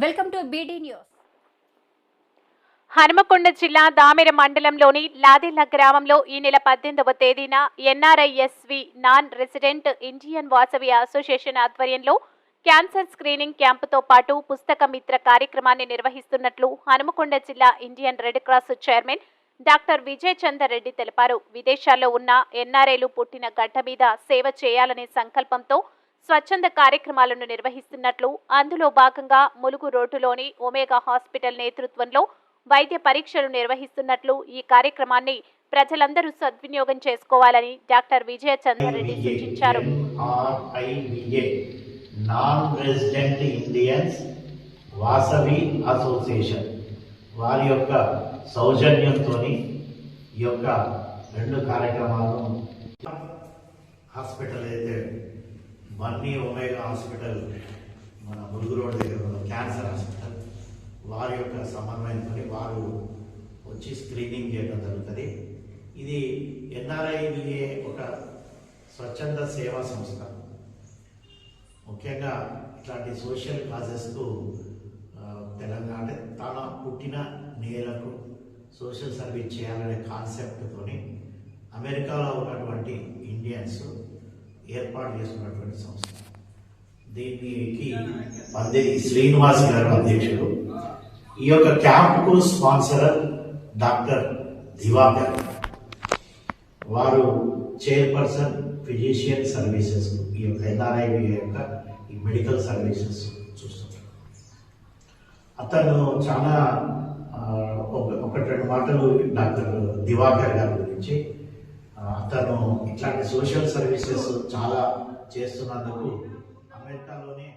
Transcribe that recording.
Welcome to BD news. Hanumakonda జిల్లా దామెర మండలంలోని లాదెల్ల గ్రామంలో ఈ నెల 18వ తేదీన NRISV non resident Indian Vasavi association ఆధ్వర్యంలో క్యాన్సర్ స్క్రీనింగ్ క్యాంపుతో పాటు పుస్తక మిత్ర కార్యక్రమాన్ని నిర్వహిస్తున్నట్లు హనుమకొండ జిల్లా Indian Red Cross chairman doctor Vijay Chandar Reddy తెలిపారు. విదేశాల్లో ఉన్న ఎన్ఆర్ఐలు పుట్టిన గడ్డ మీద సేవ చేయాలనే సంకల్పంతో స్వచ్ఛంద కార్యక్రమాలను నిర్వహిస్తున్నట్లు, అందులో భాగంగా ములుగు రోడ్డులోని ఒమేగా హాస్పిటల్ నేతృత్వంలో వైద్య పరీక్షలు నిర్వహిస్తున్నట్లు, ఈ కార్యక్రమాన్ని ప్రజలందరూ సద్వినియోగం చేసుకోవాలని డాక్టర్ విజయ చందర్ రెడ్డి సూచించారు. Non resident Indians Vasavi association వారి యొక్క సౌజన్యంతో ఈ యొక్క రెండు కార్యక్రమాలను హాస్పిటల్ అయితే బన్నీ ఒమేగా హాస్పిటల్ మన ములుగు రోడ్ దగ్గర ఉన్న క్యాన్సర్ హాస్పిటల్ వారి యొక్క సమన్వయంతో వారు వచ్చి స్క్రీనింగ్ చేయడం జరుగుతుంది. ఇది ఎన్ఆర్ఐవిఏ ఒక స్వచ్ఛంద సేవా సంస్థ. ముఖ్యంగా ఇట్లాంటి సోషల్ కాజెస్కు తెలంగాణ తన పుట్టిన నేలకు సోషల్ సర్వీస్ చేయాలనే కాన్సెప్ట్తో అమెరికాలో ఉన్నటువంటి ఇండియన్స్ ఏర్పాటు చేసుకున్నటువంటి సంస్థ. దీనికి పందిరి శ్రీనివాస్ గారు అధ్యక్షుడు. ఈ యొక్క క్యాంప్కు స్పాన్సరర్ డాక్టర్ దివాకర్, వారు చైర్పర్సన్ ఫిజిషియన్ సర్వీసెస్, ఈ యొక్క ఎన్ఆర్ఐవి యొక్క ఈ మెడికల్ సర్వీసెస్ చూస్తున్నారు. అతను చాలా ఒకటి రెండు మాటలు డాక్టర్ దివాకర్ గారి గురించి, అతను ఇట్లాంటి సోషల్ సర్వీసెస్ చాలా చేస్తున్నందుకు అమెరికాలోనే